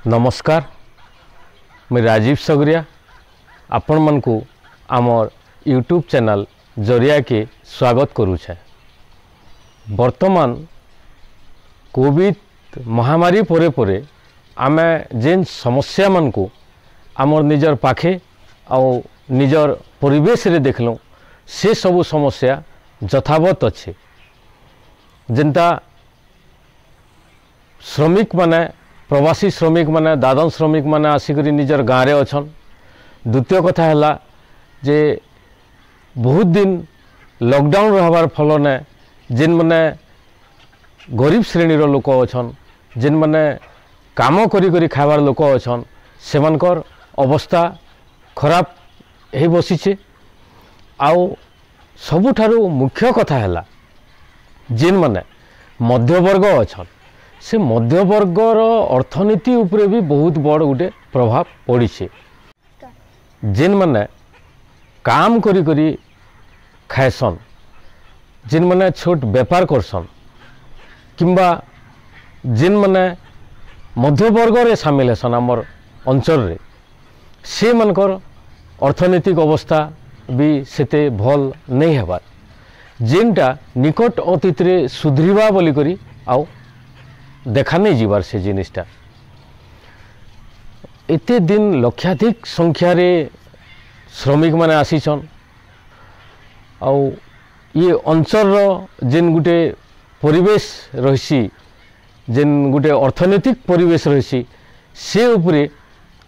नमस्कार मैं राजीव सगरिया आपण मन को आमर यूट्यूब चैनल जरिया के स्वागत करुछे। वर्तमान कोविड महामारी परे परे आमे जेन समस्या मन को आमर निजर पाखे आउ निजर परिवेश रे देखलु से सबु समस्या यथावत अच्छे। जेनता श्रमिक माने प्रवासी श्रमिक माने दादन श्रमिक माने आसिकरी निजर गाँव रे अछन। द्वितीय कथा है जे बहुत दिन लॉकडाउन रहबार फल ने जेन माने गरीब श्रेणी रो लोक अछन, जेन माने काम करी करी खाबार लोक अछन, सेमानकर अवस्था खराब हे बसिछे। आउ सबुठारु मुख्य कथा है जेन माने मध्यवर्ग अछन से मध्यवर्गर अर्थनीति उपरे भी बहुत बड़ गोटे प्रभाव पड़ी। जेन माने काम करी करी खाएसन, जेन माने छोट व्यापार करसन किंबा जेन माने मध्यवर्ग रे शामिल हेसन आमर अंचल रे, से मनकर अर्थनैतिक अवस्था भी सेते भल नहीं हेबार। जेनटा निकट अतीत रे सुधरिबा बोली करी आउ देखा नहीं जीवार से जिनिसटा। एते दिन लक्षाधिक संख्यार श्रमिक माने आसीछन। आउ ये अंचल जेन गुटे परिवेश रही, जेन गुटे अर्थनैतिक परिवेश रही, से उपरे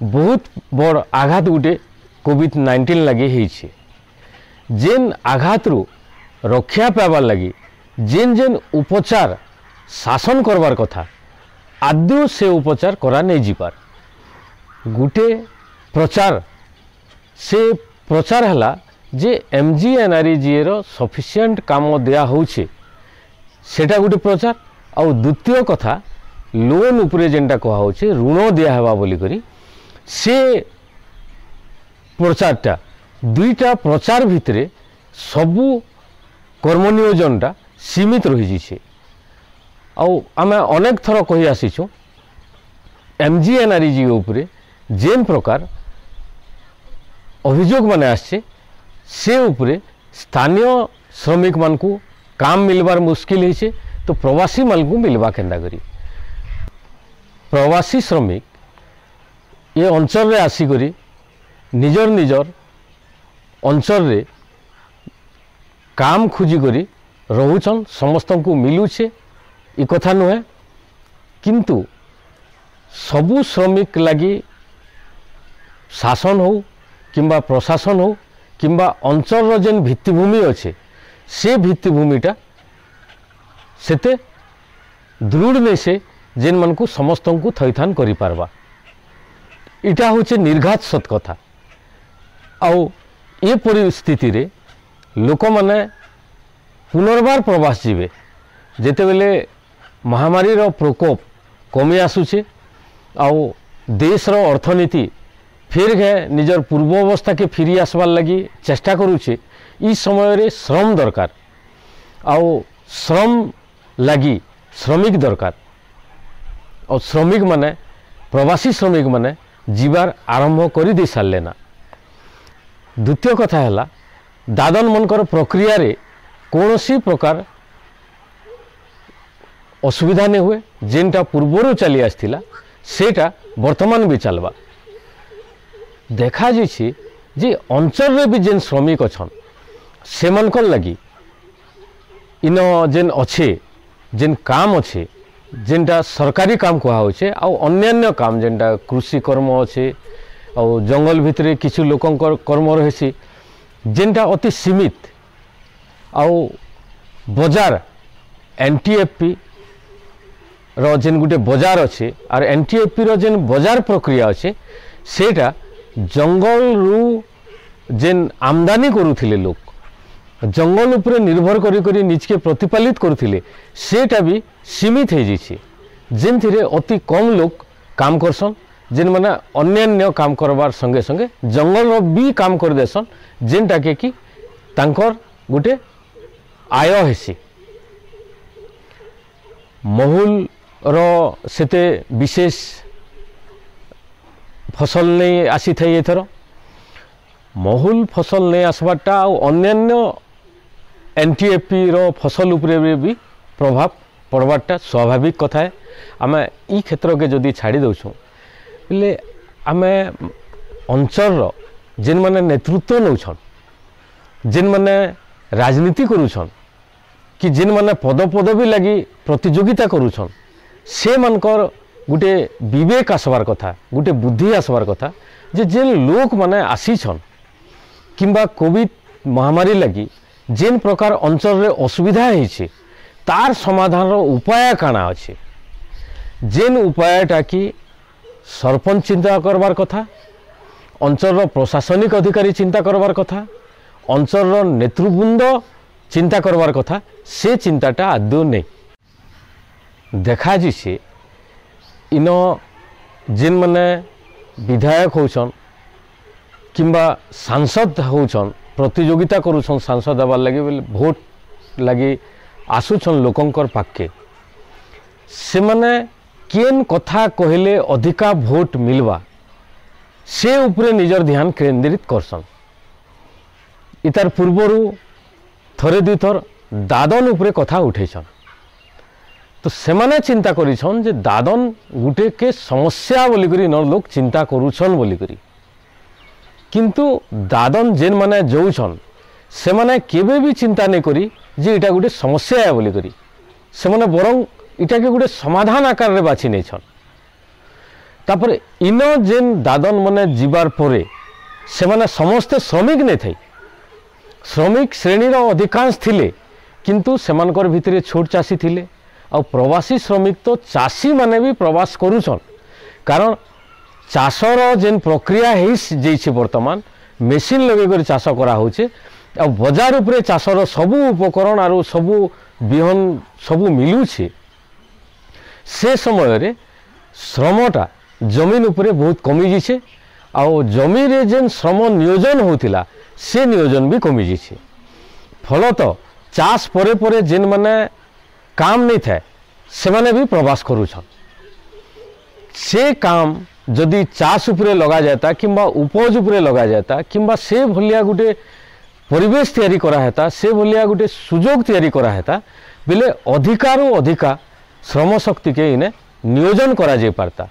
बहुत बड़ आघात गुटे कोविड-19 लगे होइछे। जेन आघात रु रक्षा पाइबार लगी जेन जेन उपचार शासन करवार कथा आदौ से उपचार करा नहीं जीपार। गुटे प्रचार से प्रचार है जे MGNREGA रो सफिशिएंट काम दिया होउछे, सेटा गुटे प्रचार। आउ द्वितीय कथा लोन उपरे जेनटा कहा होउछे ऋण दिया हेबा बोली करी, से प्रचारटा दुईटा प्रचार भितरे सबु कर्मनियोजनटा सीमित रही जाइछे। आउ आमे अनेक थर कही आसीछु MGNREGA उपरे जेन प्रकार अभियोग माने आछे से उपरे स्थानीय श्रमिक मान को काम मिलबार मुश्किल होइछे, तो प्रवासी मान को मिलबा केंदा करी। प्रवासी श्रमिक ये अंचल रे आसी करी निजर निजर अंचल रे काम खोजी करी रहुछन, समस्त को मिलुछे ये कथा नुहे। किंतु सबु श्रमिक लगी शासन हो किंबा प्रशासन हो किंबा अंचल जेन भित्तिभूमि अच्छे से भित्तिभूमिटा सेते दृढ़ नहीं से जेन मन को समस्त को थैथान करि पारबा। इटा होचे निर्घात सत कथा। आउ ये परिस्थिति रे लोक माने पुनर्बार प्रवास जीवे जेते बेले महामारी रो प्रकोप कमी आसुचे, आउ देश रो अर्थनीति फिर घे निजर पूर्व अवस्था के फिरी आसबार लगी चेष्टा करुचे। इस समय रे श्रम दरकार, आउ श्रम लगी श्रमिक दरकार। और श्रमिक माने प्रवासी श्रमिक माने जीवार आरंभ करि दे सारले ना। द्वितीय कथा है दादन मनकर प्रक्रिया रे कौनसी प्रकार असुविधा नहीं हुए। जेनटा पूर्वर चली आसथिला सेटा वर्तमान भी चलबा। देखा जाइए जे अंचल रे भी जेन श्रमिक अछन से मनकर लगी इन जेन अच्छे जेन काम अच्छे जेनटा सरकारी काम कहा होचे, आउ अन्यान्य काम जेनटा कृषि कर्म अच्छे, आउ जंगल भितरे किछु लोकंकर कर्म रही जेनटा अति सीमित। आउ बजार NTFP रो जेन गुटे बजार अच्छे और NTFP रो जेन बजार प्रक्रिया अच्छे सेटा जंगल रु जेन आमदानी करुथिले लोक, जंगल उपरे निर्भर करी करी निजके प्रतिपालित करुथिले, सेटा भी सीमित हो जाइछे। जेन थिरे अति कम लोक काम करसन, जेन माने अन्यान्य काम करबार संगे संगे जंगल रो भी काम कर देसन, जेनटा के कि तांकर गुटे आय हेसी। महूल रो सेते विशेष फसल नहीं आसी थे एथर महूल फसल नहीं आसबाटा अन्य एनटीएफपी रो फसल उपरे भी प्रभाव पड़वाटा स्वाभाविक कथा है। आम ई क्षेत्र के जदि छाड़ी दौछूँ बोले आम अंचल जेन माने नेतृत्व नौछन जेन माने राजनीति करूछन कि जेन माने पद पदवी लगी प्रतियोगिता करूछन से मानकर गोटे विवेक आसबार कथा गोटे बुद्धि आसबार कथा जे जेन लोक माने आसीछन किंबा कोविड महामारी लगी जेन प्रकार अंचल रे असुविधा होइछे तार समाधान उपाय काना अच्छे जेन उपायटा कि सरपंच चिंता करवार कथा अंचल प्रशासनिक अधिकारी चिंता करवार कथा अंचल नेतृवृंद चिंता करवार कथा से चिंताटा आदौ नहीं देखा जी इन जेन माने विधायक होचन किंबा सांसद होचन प्रतियोगिता करूछन सांसद आबार लगे बोले भोट लगे आसुछन लोकंकर पाखे से माने केन कथा कहले अधिका भोट मिलवा से उपरे निजर ध्यान केंद्रित करसन। इतार पूर्वरु थरे दुई थर दादन उपरे कथा उठेछन तो से माने चिंता करिछन जे दादन गुटे के समस्या बोली करी न लोग चिंता करूछन बोली करी किंतु दादन जेन माने जोछन से माने केबे भी चिंता नहीं करी जे इटा गोटे समस्या है बोली करी से माने बरं इटा के गोटे समाधान आकार रे बाछि नै छन। तापर इन जेन दादन माने जीवार परे से माने समस्त श्रमिक नै थई श्रमिक श्रेणी रो अधिकांश थिले किंतु सेमानकर भितरे छोट चासी थिले आ प्रवासी श्रमिक तो चासी माने भी प्रवास करूछन कारण चाषर जेन प्रक्रिया है वर्तमान मेसीन लगे कर चाष करा होचे आ बजार उपरे चाषर सबू उपकरण आरो सबू बिहन सबू मिलूचे से समय रे श्रमटा जमीन उपरे बहुत कमी जीछे आ जमी रे जेन श्रम नियोजन होतिला से नियोजन भी कमी जीछे फलत चाष परे परे जेन माने काम नहीं थाए से माने भी प्रवास करूछन से काम जदि चाष उपरे लगा जाता किंबा उपज उपरे लगा जाता किंबा से भलिया गुटे परिवेश तैयारी करा हेता से भलिया गुटे सुजोग तैयारी करा हेता बेले अधिकारु अधिका श्रम शक्ति के इने नियोजन करा जे पारता।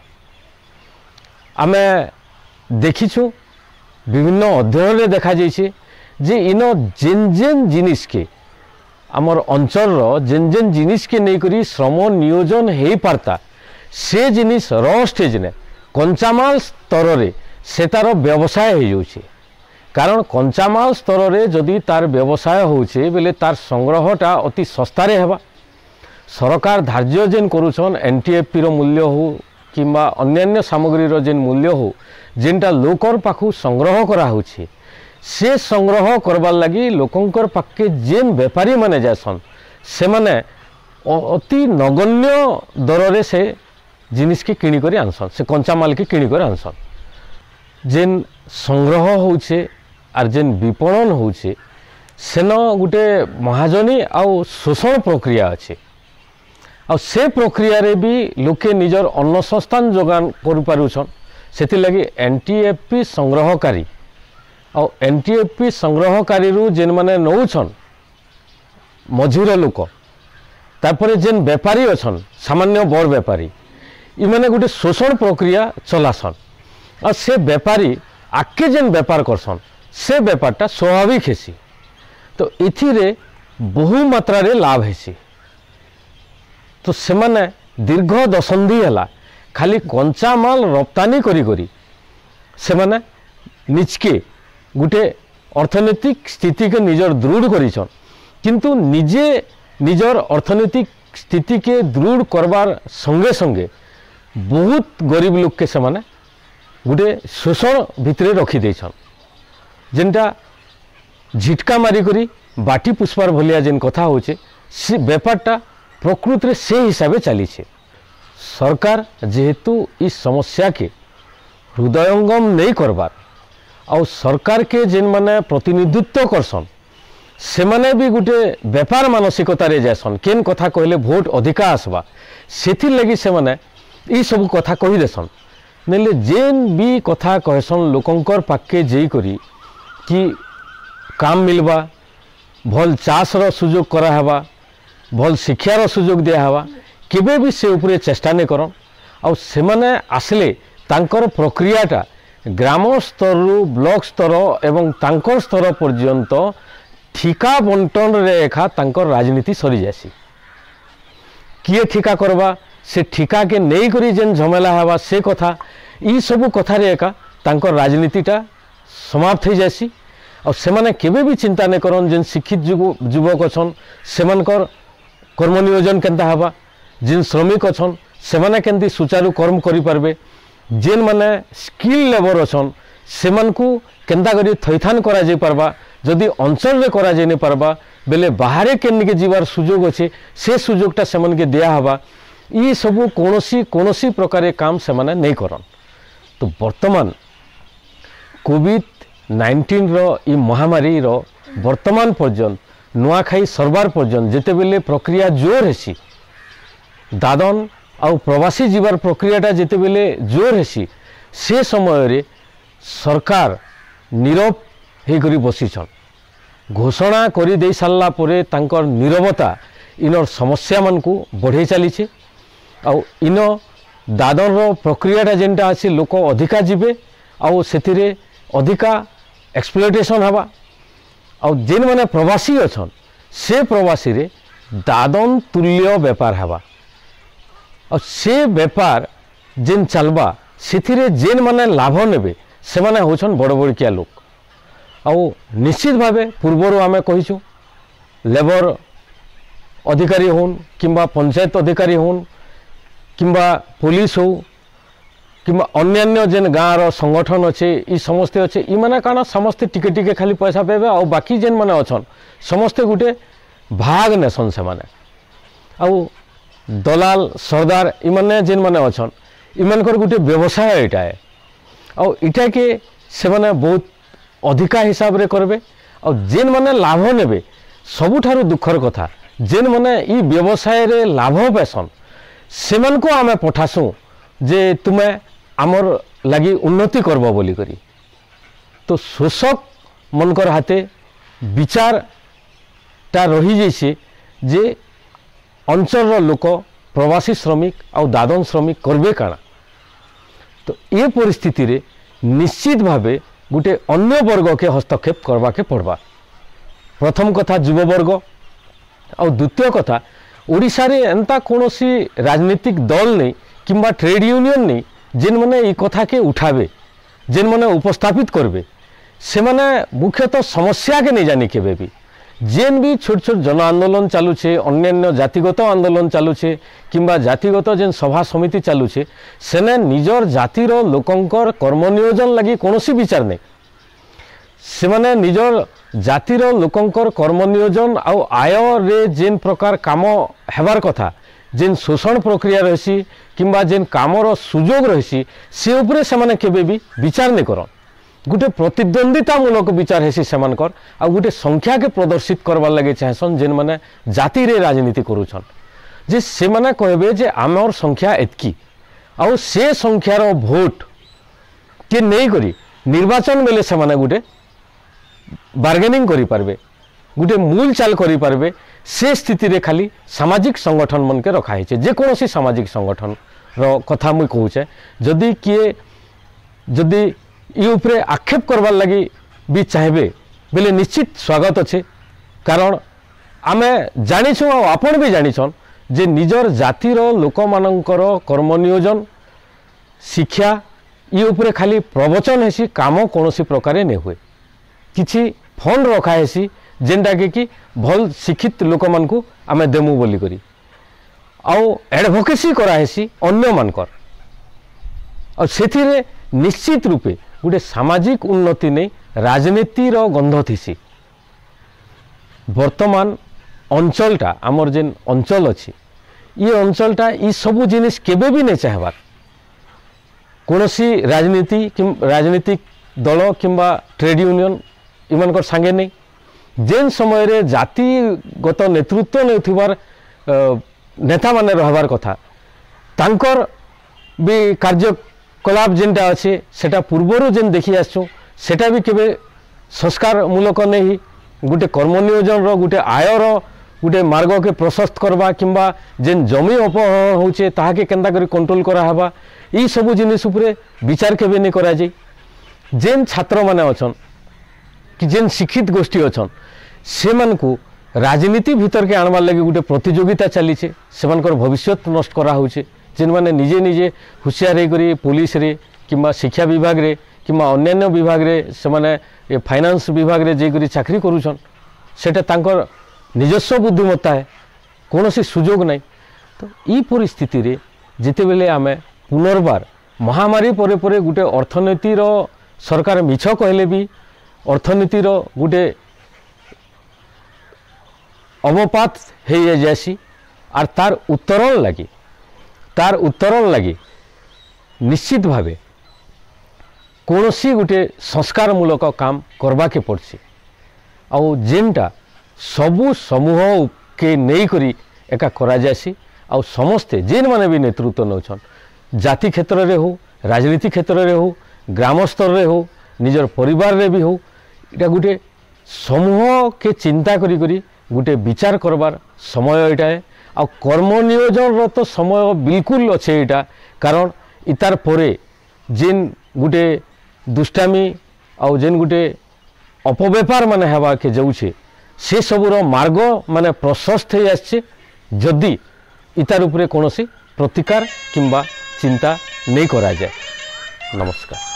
आमे देखिछु विभिन्न अध्ययन रे देखा जाइछे जे इन जेन जेन जिनिस के आमर अंचल रो जेन जेन जिनिस के नै करी श्रम नियोजन हेई पारता से जिनिस र स्टेज ने कंचामाल स्तर रे से तार व्यवसाय हो जाउछे कारण कंचामाल स्तर रे जदि तार व्यवसाय होउछे बेले तार संग्रहटा अति सस्ता रे हेबा सरकार धार्य जेन करूछन एनटीएफपी रो मूल्य हो किंबा अन्यान्य सामग्री रो जेन मूल्य हो जेनटा लोकर पाखु संग्रह करा होउछे से संग्रह करबार लगी लोकंकर पाखे जेन व्यापारी माने जासन से माने अति नगण्य दर रे से जिनिस के किणी करी आनसन से कंचा माल के किणी करी आनसन जेन संग्रह होउछे आर जेन विपणन होउछे सेन गुटे महाजनी आउ शोषण प्रक्रिया अच्छे आ से प्रक्रिया रे भी लोके निजर अन्न संस्थान जोगान कर पारुछन सेति लगी एनटीएफपी संग्रहकारी आ एनटीएफपी संग्रहकारी रु जेन माने नौछन मझिर लोक तापरे जेन व्यापारी अछन सामान्य बड़ व्यापारी इमाने गोटे शोषण प्रक्रिया चलासन और से व्यापारी आगे जेन व्यापार करसन से व्यापारटा स्वाभाविक हेसी तो इथिरे बहु मात्रा रे लाभ हेसी तो से माने दीर्घ दशंधि हला खाली कंचा माल रप्तानी करी करी से माने निजके गोटे अर्थनैतिक स्थिति के निजर दृढ़ करिछन किंतु निजे निजर अर्थनैतिक स्थिति के दृढ़ करबार संगे संगे बहुत गरीब लोग के समान गोटे शोषण भितरे रखी देछन जेनटा झिटका मारी करी बाटी पुष्पार भलिया जेन कथा होचे से व्यापारटा प्रकृति रे से हिसाबे चली छे। सरकार जेहेतु इस समस्या के हृदयंगम नहीं करबार और सरकार के जेन माने प्रतिनिधित्व करसन से माने भी गोटे व्यापार मानसिकता रे जासन केन कथा कहले भोट अधिका आसबा सेथि लगी से माने ई सब कथा कही देसन नेले जेन भी कथा कहसन लोकंकर पाखे जेकरी कि काम मिलवा भल चाष रो सुजोग कराहबा भल शिक्षार सुजोग दियाहबा केबे भी से उपरे चेष्टा नहीं करन आउ से माने आसले तांकर प्रक्रियाटा ग्राम स्तर ब्लॉक स्तर एवं तांकर स्तर पर्यंत ठिका बंटन रे एखा तांकर राजनीति सरी जासी किए ठिका करबा से ठिका के नहीं करी जेन झमेला हवा से कथा ई सब कथा रे एका तांकर राजनीतिटा समाप्त हो जासी और से माने केबे भी चिंता नहीं करन जेन शिक्षित युवक अछन सेमानकर कर्म नियोजन केनता हवा जेन श्रमिक अछन से माने केंती सुचारू कर्म करि पारबे जेन माने स्किल लेबर अछन सेमानकु केनता करी थैथान करा जे पारबा जदि अंचल रे करा जे नै पारबा बेले बाहरे केनिके जीवार सुजोग अच्छे से सुजोगटा सेमान के दिया हवा ई सबू कोनोसी प्रकार काम से माने नहीं करन। तो वर्तमान कोविड-19 रो ई महामारी रो वर्तमान पर्यंत नुआखाई सरबार पर्यंत जेते बेले प्रक्रिया जोर हेसी दादन आउ प्रवासी जीवार प्रक्रियाटा जेते बेले जोर हेसी से समय रे सरकार नीरव हे करी बसीछन घोषणा करी दे सारला परे तांकर नीरवता इनर समस्या मानकु बढ़े चलीछे आउ इन दादन रो प्रक्रियाटा जेनटा अछि लोक अधिका जीवे आउ सेथिरे अधिका एक्सप्लोइटेशन हवा आउ जेन माने प्रवासी अछन से प्रवासी रे दादन तुल्य व्यापार हवा और से व्यापार जेन चलबा सेथिरे जेन माने लाभ नेबे से माने होछन बड़ बड़किया लोक आउ निश्चित भावे पूर्वर आमे कहिछु लेबर अधिकारी होन किंबा पंचायत अधिकारी होन किंबा पुलिस हो किंबा अन्यान्य जेन गाँव संगठन अच्छे ई समस्ते अच्छे ई माने काना समस्ते टिके टिके खाली पैसा पाइबे और बाकी जेन माने अछन समस्ते गुटे भाग नेसन से माने आउ दलाल सरदार ई माने जेन माने अछन ई मानकर गुटे व्यवसाय एटा है और इटा के से माने बहुत अधिका हिसाब रे करबे और जेन माने लाभ नेबे सबुठारु दुखर कथा जेन माने ई व्यवसाय रे लाभ पैसन सेमान को आमे पठासु जे तुमे आमर लगी उन्नति करबो बोली करी। तो शोषक मनकर हाथे विचार ता रही जैसे जे अंचल रो लोक प्रवासी श्रमिक और दादन श्रमिक करबे काना। तो ये परिस्थिति रे निश्चित भावे गुटे अन्य वर्ग के हस्तक्षेप करवा के पड़वा। प्रथम कथा युव वर्ग और द्वितीय कथा ओडिशा रे एंता कोनोसी राजनीतिक दल नहीं किंबा ट्रेड यूनियन नहीं जेन माने ई कथा के उठावे जेन माने उपस्थापित करबे से माने मुख्यतः समस्या के नहीं जानी केबे भी जेन भी छोट छोट जन आंदोलन चालुछे अन्यान्य जातिगत आंदोलन चालुछे किंबा जातिगत जेन सभा समिति चालुछे सेने निजर जातिर लोकंकर कर्म नियोजन लगी कोनोसी विचार नहीं से माने निजर जातिर लोकंकर कर्म नियोजन आउ आय रे जेन प्रकार काम हेबार कथा जेन शोषण प्रक्रिया रही किंबा जेन कामर सुजोग रही से उपरे से माने केबे भी विचार नहीं करन गुटे प्रतिद्वंदितामूलक विचार हेसी सेमानकर आ गुटे संख्या के प्रदर्शित करवार लगे चाहेसन जेन माने जाति रे राजनीति करूछन जे से माने कहबे जे आमर संख्या एतकी आ से संख्यार भोट के नहीं करी निर्वाचन बेले से माने गुटे बार्गेनिंग करि पारबे गुटे मूल चाल करि पारबे से स्थिति रे खाली सामाजिक संगठन मन के रखा है जे कोनोसी सामाजिक संगठन रो कथा मुई कहूचे जदि किए जदि ई उपरे आक्षेप करवार लगी भी चाहबे बेले निश्चित स्वागत अच्छे कारण आमे जानिछु आ आपण भी जानिछन जे निजर जातिर लोक मानकर कर्म नियोजन शिक्षा ई उपरे खाली प्रवचन हेसी काम कोनोसी प्रकार नहीं हुए किछि फंड रखा हेसी जेनटा कि भल शिक्षित लोक मानकु आमे देमु बोली करी आउ एडवोकेसी करा हेसी अन्य मानकर और सेथिरे निश्चित रूपे गोटे सामाजिक उन्नति नहीं राजनीतिर गंध थीसी वर्तमान अंचलटा आमर जेन अंचल अच्छी ये अंचलटा ई सबू जिनिस केबे भी नहीं चाहबार कोनोसी राजनीतिक दल किंबा ट्रेड यूनियन इमानकर सांगे नहीं जेन समय रे जातिगत नेतृत्व नेउथिबार नेता माने रहबार कथा तांकर भी कार्य क्रियाकलाप जेनटा अच्छे सेटा पूर्वर जेन देखी आसचु सेटा भी केबे संस्कार मूलक नहीं गोटे कर्म नियोजन गोटे आयर गोटे मार्ग के प्रशस्त करवा किंबा जेन जमी अपहरण होचे ताहाके केंदा करी कंट्रोल कराहबा ई सबु जिनिस उपरे विचार केबे नहीं करा जाय। जेन छात्र माने अछन कि जेन शिक्षित गोष्ठी अछन से मन को राजनीति भीतर के आनबार लगे गोटे प्रतियोगिता चली से भविष्य नष्ट करा होचे जेन माने निजे निजे हुशियार होकर पुलिस रे किंबा शिक्षा विभाग रे किंबा अन्यान्य विभाग रे से माने फाइनान्स विभाग रे जेकरी चाकरी करूछन सेटा तांकर निजस्व बुद्धिमत्ता है कौन सी सुजोग नहीं। तो ई परिस्थिति रे जिते बेले आमे पुनर्बार महामारी परे परे गोटे अर्थनीतिर सरकार मिछ कहले भी अर्थनीतिर गोटे अवपात हो जासी आर तार उत्तरण लगी निश्चित भावे कौन सी गोटे संस्कार मूलक काम करवा के पड़सी आउ जेनटा सबू समूह के नहीं करी एका करा जासी आउ समस्ते जेन माने भी नेतृत्व नौछन जाति क्षेत्र रे हो राजनीति क्षेत्र रे हो ग्राम स्तर रे हो निजर परिवार रे भी हो इटा गोटे समूह के चिंता करी करी गोटे विचार करबार समय एटा है आ कर्म नियोजन रो तो समय बिल्कुल अच्छे एटा कारण इतार परे जेन गोटे दुष्टामी आउ जेन गोटे अपव्यापार माने हेबा के जाउछे से सबुर मार्ग माने प्रशस्त हो आछे जदि इतार उपरे कोनोसी प्रतिकार किंबा चिंता नहीं करा जाए। नमस्कार।